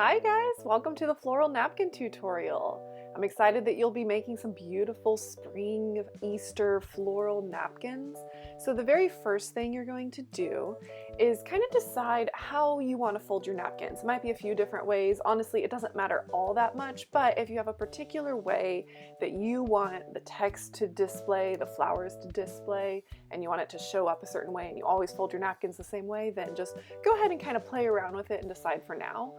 Hi guys, welcome to the floral napkin tutorial. I'm excited that you'll be making some beautiful spring Easter floral napkins. So the very first thing you're going to do is kind of decide how you want to fold your napkins. It might be a few different ways. Honestly, it doesn't matter all that much, but if you have a particular way that you want the text to display, the flowers to display, and you want it to show up a certain way and you always fold your napkins the same way, then just go ahead and kind of play around with it and decide for now.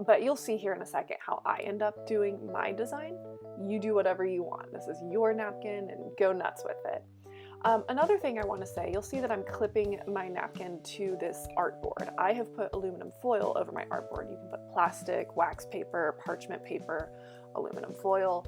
But you'll see here in a second how I end up doing my design. You do whatever you want. This is your napkin and go nuts with it. Another thing I want to say, you'll see that I'm clipping my napkin to this artboard. I have put aluminum foil over my artboard. You can put plastic, wax paper, parchment paper, aluminum foil.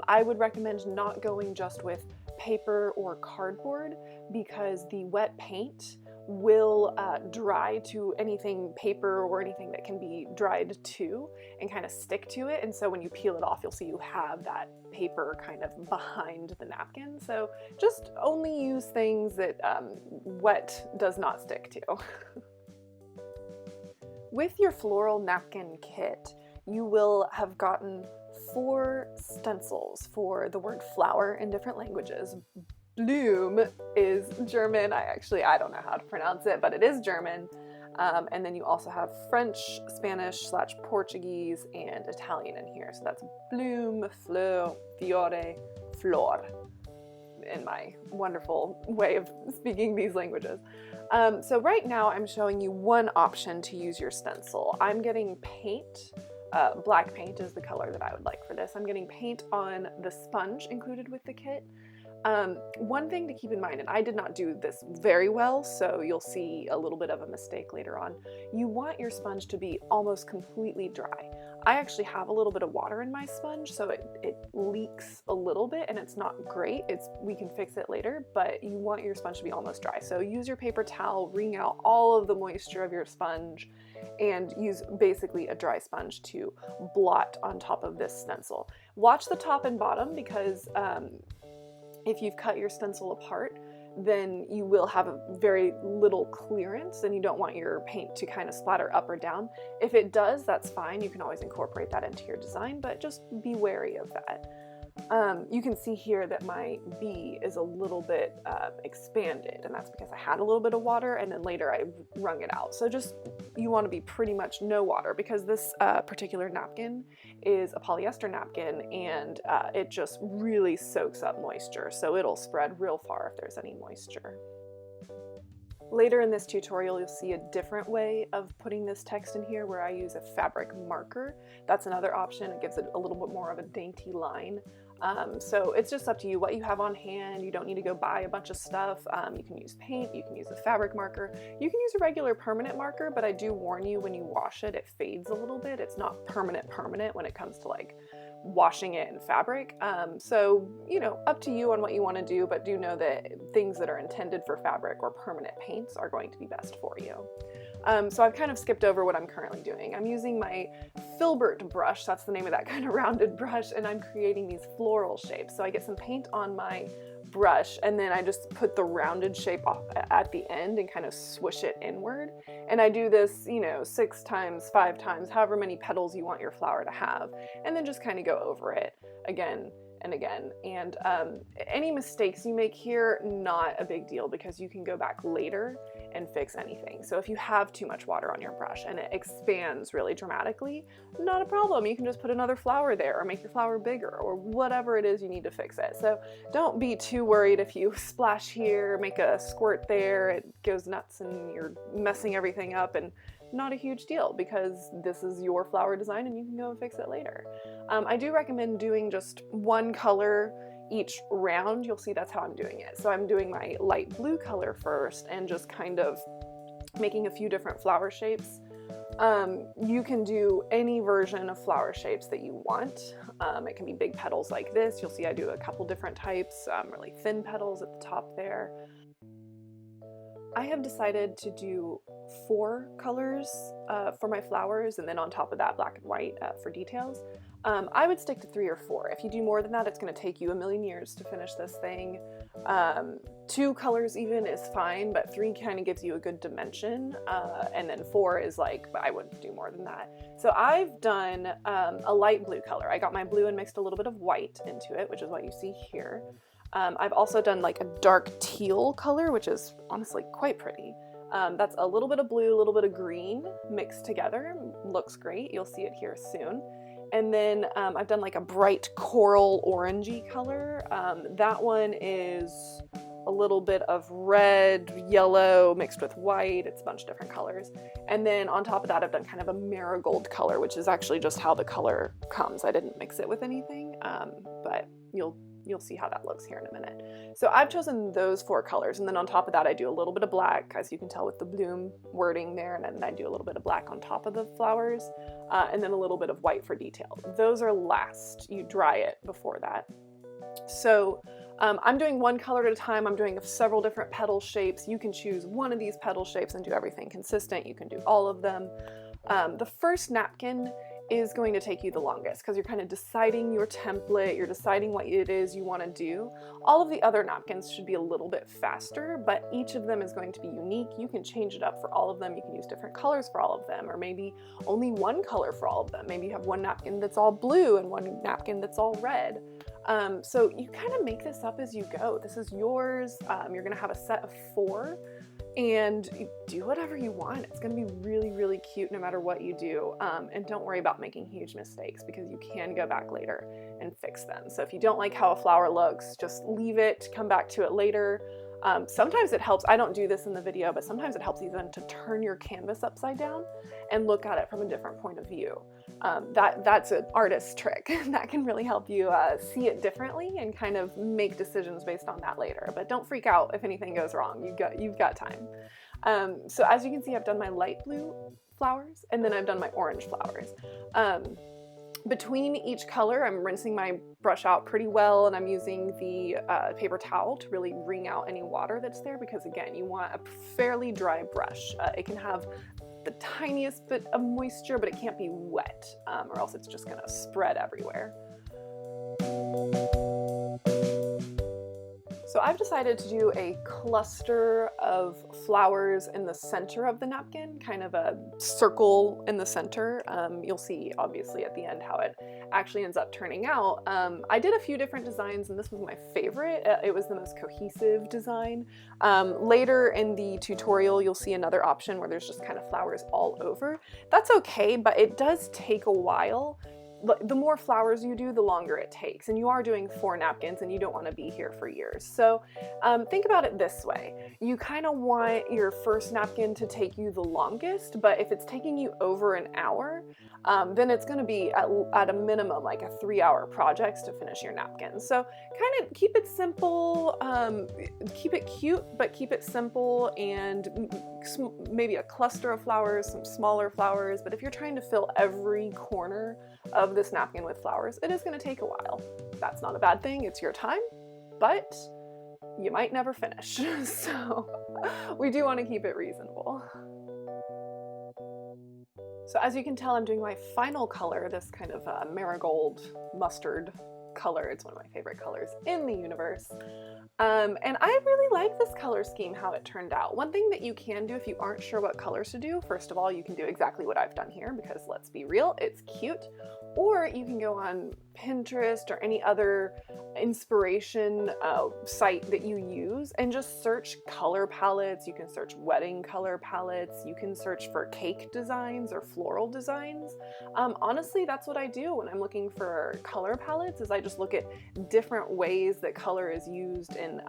I would recommend not going just with paper or cardboard because the wet paint will dry to anything paper or anything that can be dried to and kind of stick to it, and so when you peel it off you'll see you have that paper kind of behind the napkin. So just only use things that wet does not stick to. With your floral napkin kit, you will have gotten 4 stencils for the word flower in different languages. Bloom is German. I don't know how to pronounce it, but it is German. And then you also have French, Spanish / Portuguese, and Italian in here. So that's bloom, fleur, fiore, flor, in my wonderful way of speaking these languages. So right now I'm showing you one option to use your stencil. I'm getting paint. Black paint is the color that I would like for this. I'm getting paint on the sponge included with the kit. One thing to keep in mind, and I did not do this very well, so you'll see a little bit of a mistake later on, you want your sponge to be almost completely dry. I actually have a little bit of water in my sponge, so it leaks a little bit and it's not great. We can fix it later, but you want your sponge to be almost dry. So use your paper towel, wring out all of the moisture of your sponge, and use basically a dry sponge to blot on top of this stencil. Watch the top and bottom because if you've cut your stencil apart, then you will have a very little clearance and you don't want your paint to kind of splatter up or down. If it does, that's fine. You can always incorporate that into your design, but just be wary of that. You can see here that my bee is a little bit expanded, and that's because I had a little bit of water and then later I wrung it out. So you want to be pretty much no water because this particular napkin is a polyester napkin and it just really soaks up moisture, so it'll spread real far if there's any moisture. Later in this tutorial, you'll see a different way of putting this text in here where I use a fabric marker. That's another option. It gives it a little bit more of a dainty line. So it's just up to you what you have on hand. You don't need to go buy a bunch of stuff. You can use paint, you can use a fabric marker, you can use a regular permanent marker, but I do warn you when you wash it, it fades a little bit. It's not permanent when it comes to like washing it in fabric. So, you know, up to you on what you want to do, but do know that things that are intended for fabric or permanent paints are going to be best for you. So I've kind of skipped over what I'm currently doing. I'm using my filbert brush, that's the name of that kind of rounded brush, and I'm creating these floral shapes. So I get some paint on my brush and then I just put the rounded shape off at the end and kind of swoosh it inward. And I do this, you know, 6 times, 5 times, however many petals you want your flower to have, and then just kind of go over it again and again. And any mistakes you make here, not a big deal because you can go back later and fix anything. So if you have too much water on your brush and it expands really dramatically, not a problem. You can just put another flower there or make your flower bigger or whatever it is you need to fix it. So don't be too worried if you splash here, make a squirt there, it goes nuts and you're messing everything up, and not a huge deal because this is your flower design and you can go and fix it later. I do recommend doing just one color each round. You'll see that's how I'm doing it. So I'm doing my light blue color first and just kind of making a few different flower shapes. You can do any version of flower shapes that you want. It can be big petals like this. You'll see I do a couple different types, really thin petals at the top there. I have decided to do 4 colors for my flowers, and then on top of that black and white for details. I would stick to 3 or 4. If you do more than that, it's going to take you a million years to finish this thing. 2 colors even is fine, but 3 kind of gives you a good dimension, and then 4 is like, I wouldn't do more than that. So I've done a light blue color. I got my blue and mixed a little bit of white into it, which is what you see here. I've also done like a dark teal color, which is honestly quite pretty. That's a little bit of blue, a little bit of green mixed together. Looks great. You'll see it here soon. And then I've done like a bright coral orangey color. That one is a little bit of red, yellow mixed with white. It's a bunch of different colors. And then on top of that, I've done kind of a marigold color, which is actually just how the color comes. I didn't mix it with anything, but you'll see how that looks here in a minute. So I've chosen those 4 colors, and then on top of that I do a little bit of black, as you can tell with the bloom wording there, and then I do a little bit of black on top of the flowers, and then a little bit of white for detail. Those are last. You dry it before that. So I'm doing 1 color at a time. I'm doing several different petal shapes. You can choose one of these petal shapes and do everything consistent. You can do all of them. The first napkin is going to take you the longest because you're kind of deciding your template, you're deciding what it is you want to do. All of the other napkins should be a little bit faster, but each of them is going to be unique. You can change it up for all of them. You can use different colors for all of them, or maybe only 1 color for all of them. Maybe you have 1 napkin that's all blue and 1 napkin that's all red. So you kind of make this up as you go. This is yours. You're going to have a set of 4. And you do whatever you want. It's gonna be really, really cute no matter what you do. And don't worry about making huge mistakes because you can go back later and fix them. So if you don't like how a flower looks, just leave it, come back to it later. Sometimes it helps, I don't do this in the video, but sometimes it helps even to turn your canvas upside down and look at it from a different point of view. That's an artist's trick. That can really help you see it differently and kind of make decisions based on that later. But don't freak out if anything goes wrong. You've got time. So as you can see, I've done my light blue flowers and then I've done my orange flowers. Between each color, I'm rinsing my brush out pretty well, and I'm using the paper towel to really wring out any water that's there because, again, you want a fairly dry brush. It can have the tiniest bit of moisture, but it can't be wet, or else it's just going to spread everywhere. So I've decided to do a cluster of flowers in the center of the napkin, kind of a circle in the center. You'll see obviously at the end how it actually ends up turning out. I did a few different designs and this was my favorite. It was the most cohesive design. Later in the tutorial you'll see another option where there's just kind of flowers all over. That's okay, but it does take a while. The more flowers you do, the longer it takes, and you are doing 4 napkins and you don't want to be here for years. So think about it this way. You kind of want your first napkin to take you the longest, but if it's taking you over an hour, then it's going to be at a minimum like a 3-hour project to finish your napkin. So kind of keep it simple, keep it cute, but keep it simple, and maybe a cluster of flowers, some smaller flowers. But if you're trying to fill every corner of this napkin with flowers, it is going to take a while. That's not a bad thing. It's your time, but you might never finish. So we do want to keep it reasonable. So as you can tell, I'm doing my final color, this kind of marigold mustard color. It's one of my favorite colors in the universe. And I really like this color scheme, how it turned out. One thing that you can do if you aren't sure what colors to do, first of all, you can do exactly what I've done here because let's be real, it's cute. Or you can go on Pinterest or any other inspiration site that you use and just search color palettes. You can search wedding color palettes. You can search for cake designs or floral designs. Honestly, that's what I do when I'm looking for color palettes, is I just look at different ways that color is used in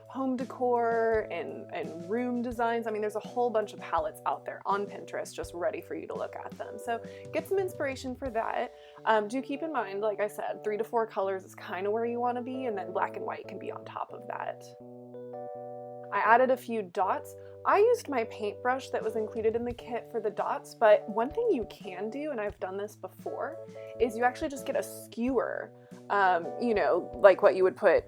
home decor and room designs. I mean, there's a whole bunch of palettes out there on Pinterest just ready for you to look at them. So get some inspiration for that. Do keep in mind, like I said, 3 to 4 colors is kind of where you want to be, and then black and white can be on top of that. I added a few dots. I used my paintbrush that was included in the kit for the dots, but one thing you can do, and I've done this before, is you actually just get a skewer, you know, like what you would put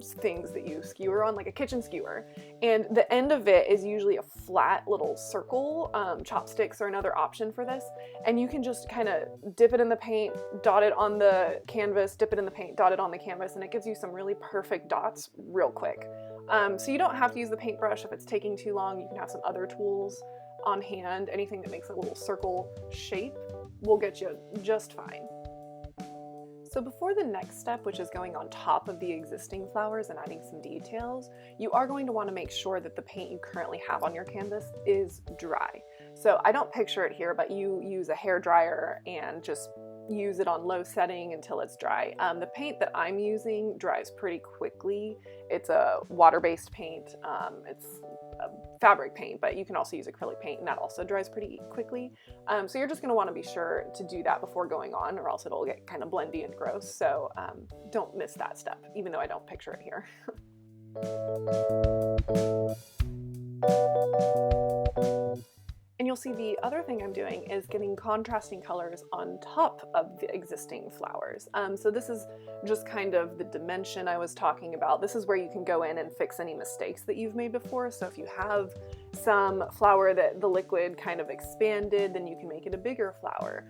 things that you skewer on, like a kitchen skewer. And the end of it is usually a flat little circle. Chopsticks are another option for this. And you can just kind of dip it in the paint, dot it on the canvas, dip it in the paint, dot it on the canvas, and it gives you some really perfect dots real quick. So you don't have to use the paintbrush if it's taking too long. You can have some other tools on hand. Anything that makes a little circle shape will get you just fine. So before the next step, which is going on top of the existing flowers and adding some details, you are going to want to make sure that the paint you currently have on your canvas is dry. So I don't picture it here, but you use a hair dryer and just use it on low setting until it's dry. The paint that I'm using dries pretty quickly. It's a water-based paint. It's a fabric paint, but you can also use acrylic paint, and that also dries pretty quickly. So you're just going to want to be sure to do that before going on, or else it'll get kind of blendy and gross. So don't miss that step, even though I don't picture it here. And you'll see the other thing I'm doing is getting contrasting colors on top of the existing flowers. So this is just kind of the dimension I was talking about. This is where you can go in and fix any mistakes that you've made before. So if you have some flower that the liquid kind of expanded, then you can make it a bigger flower.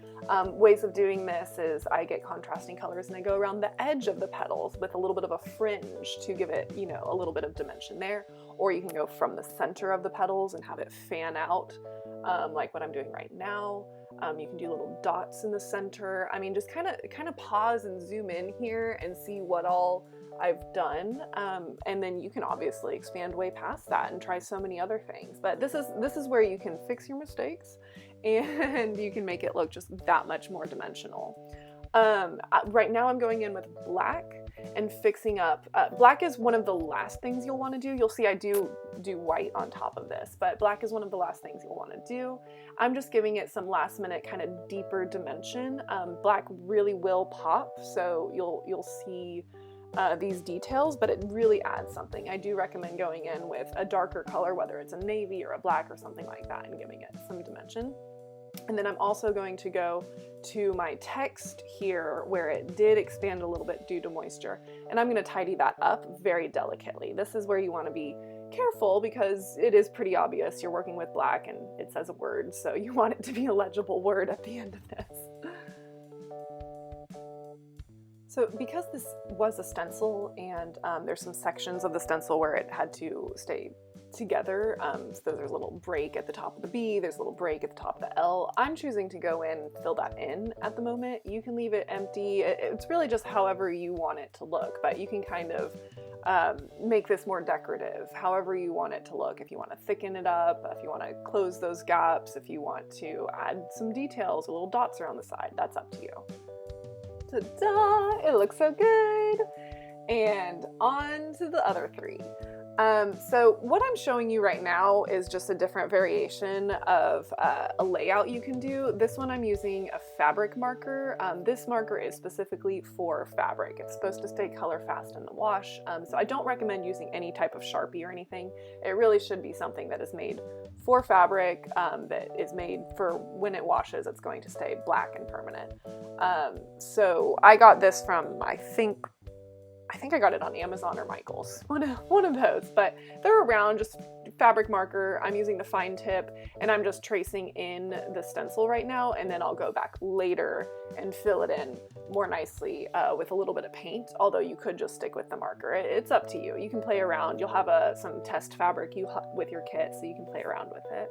Ways of doing this is I get contrasting colors and I go around the edge of the petals with a little bit of a fringe to give it, you know, a little bit of dimension there. Or you can go from the center of the petals and have it fan out. Like what I'm doing right now. You can do little dots in the center. I mean, just kind of pause and zoom in here and see what all I've done. And then you can obviously expand way past that and try so many other things. But this is where you can fix your mistakes and you can make it look just that much more dimensional. Right now I'm going in with black and fixing up. Black is one of the last things you'll want to do. You'll see I do white on top of this, but black is one of the last things you'll want to do. I'm just giving it some last minute kind of deeper dimension. Black really will pop, so you'll see these details, but it really adds something. I do recommend going in with a darker color, whether it's a navy or a black or something like that, and giving it some dimension. And then I'm also going to go to my text here where it did expand a little bit due to moisture, and I'm going to tidy that up very delicately. This is where you want to be careful because it is pretty obvious you're working with black and it says a word, so you want it to be a legible word at the end of this. So because this was a stencil and there's some sections of the stencil where it had to stay together, so there's a little break at the top of the B, there's a little break at the top of the L. I'm choosing to go in and fill that in at the moment. You can leave it empty. It's really just however you want it to look, but you can kind of make this more decorative, however you want it to look. If you want to thicken it up, if you want to close those gaps, if you want to add some details or little dots around the side, that's up to you. Ta-da! It looks so good! And on to the other three. So what I'm showing you right now is just a different variation of a layout you can do. This one I'm using a fabric marker. This marker is specifically for fabric. It's supposed to stay color fast in the wash. So I don't recommend using any type of Sharpie or anything. It really should be something that is made for fabric, that is made for when it washes, it's going to stay black and permanent. So I got this from, I think I got it on Amazon or Michaels, one of those, but they're around, just fabric marker. I'm using the fine tip and I'm just tracing in the stencil right now, and then I'll go back later and fill it in more nicely with a little bit of paint, although you could just stick with the marker. It's up to you. You can play around. You'll have some test fabric with your kit, so you can play around with it.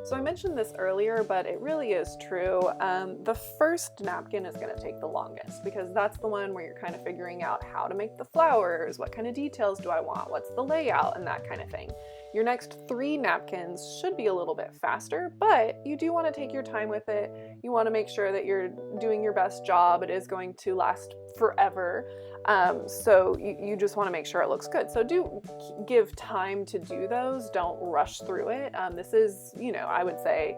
So I mentioned this earlier, but it really is true. The first napkin is going to take the longest because that's the one where you're kind of figuring out how to make the flowers, what kind of details do I want, what's the layout, and that kind of thing. Your next 3 napkins should be a little bit faster, but you do want to take your time with it. You want to make sure that you're doing your best job. It is going to last forever. So you just want to make sure it looks good. So do give time to do those. Don't rush through it. This is, I would say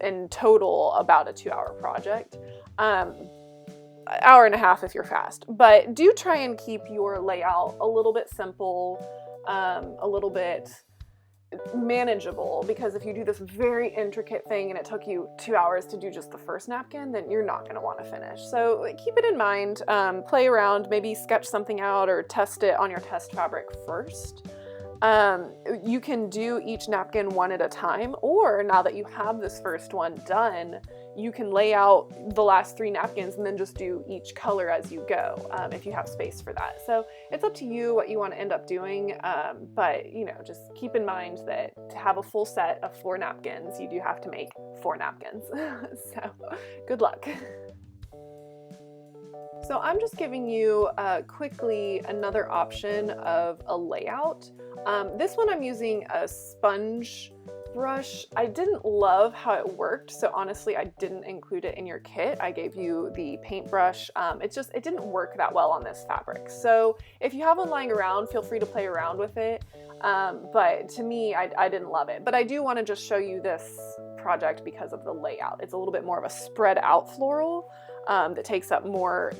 in total about a 2-hour project. Hour and a half if you're fast. But do try and keep your layout a little bit simple, a little bit manageable, because if you do this very intricate thing and it took you 2 hours to do just the first napkin, then you're not going to want to finish. So keep it in mind, play around, maybe sketch something out or test it on your test fabric first. You can do each napkin one at a time, or now that you have this first one done, you can lay out the last 3 napkins and then just do each color as you go, if you have space for that. So it's up to you what you want to end up doing, but you know, just keep in mind that to have a full set of 4 napkins, you do have to make 4 napkins. So good luck. So I'm just giving you quickly another option of a layout. This one I'm using a sponge brush. I didn't love how it worked, so honestly I didn't include it in your kit. I gave you the paintbrush. It didn't work that well on this fabric. So if you have one lying around, feel free to play around with it. But to me, I didn't love it. But I do want to just show you this project because of the layout. It's a little bit more of a spread out floral that takes up more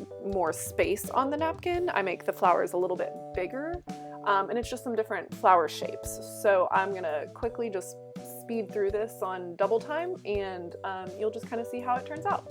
space on the napkin. I make the flowers a little bit bigger, and it's just some different flower shapes. So I'm gonna quickly just speed through this on double time, and you'll just kind of see how it turns out.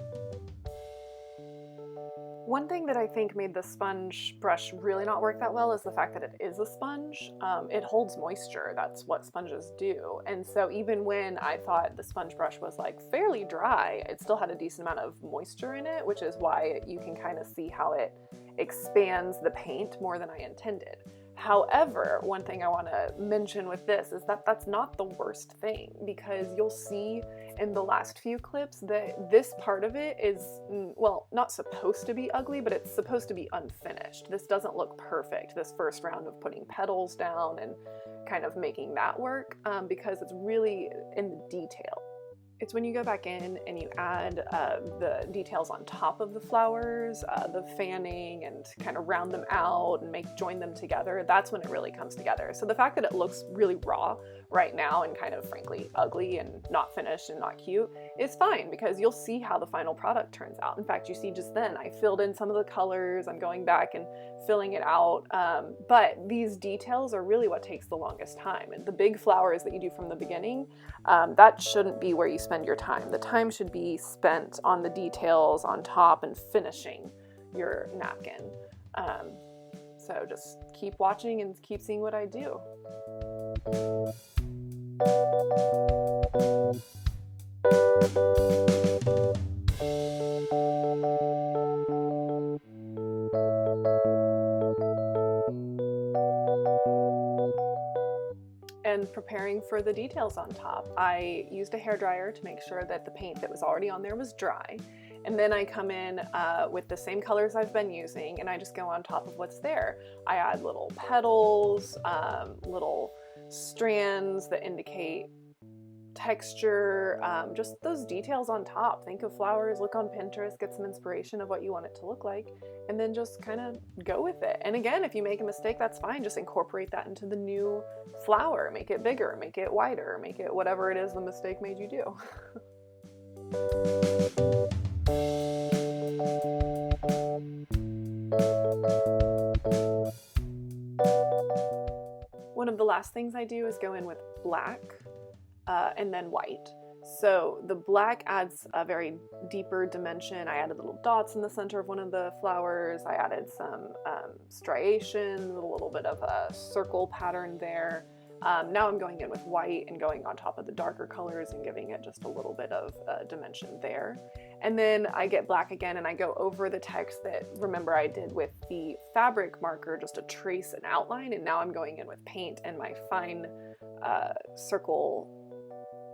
One thing that I think made the sponge brush really not work that well is the fact that it is a sponge. It holds moisture, that's what sponges do. And so even when I thought the sponge brush was like fairly dry, it still had a decent amount of moisture in it, which is why you can kind of see how it expands the paint more than I intended. However, one thing I want to mention with this is that that's not the worst thing, because you'll see in the last few clips that this part of it is, well, not supposed to be ugly, but it's supposed to be unfinished. This doesn't look perfect, this first round of putting petals down and kind of making that work, because it's really in the detail. It's when you go back in and you add the details on top of the flowers, the fanning, and kind of round them out and join them together, that's when it really comes together. So the fact that it looks really raw right now and kind of frankly ugly and not finished and not cute is fine, because you'll see how the final product turns out. In fact, you see just then I filled in some of the colors, I'm going back and filling it out, but these details are really what takes the longest time. And the big flowers that you do from the beginning, that shouldn't be where you spend your time. The time should be spent on the details on top and finishing your napkin. So just keep watching and keep seeing what I do. And preparing for the details on top, I used a hairdryer to make sure that the paint that was already on there was dry. And then I come in with the same colors I've been using, and I just go on top of what's there. I add little petals, little strands that indicate texture, just those details on top. Think of flowers, look on Pinterest, get some inspiration of what you want it to look like, and then just kind of go with it. And again, if you make a mistake, that's fine. Just incorporate that into the new flower. Make it bigger, make it wider, make it whatever it is the mistake made you do. One of the last things I do is go in with black and then white. So the black adds a very deeper dimension. I added little dots in the center of one of the flowers. I added some striations, a little bit of a circle pattern there. Now I'm going in with white and going on top of the darker colors and giving it just a little bit of dimension there. And then I get black again and I go over the text that, remember, I did with the fabric marker just to trace an outline, and now I'm going in with paint and my fine circle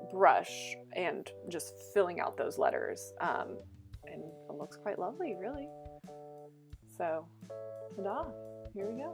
brush and just filling out those letters. And it looks quite lovely, really. So, ta-da, here we go.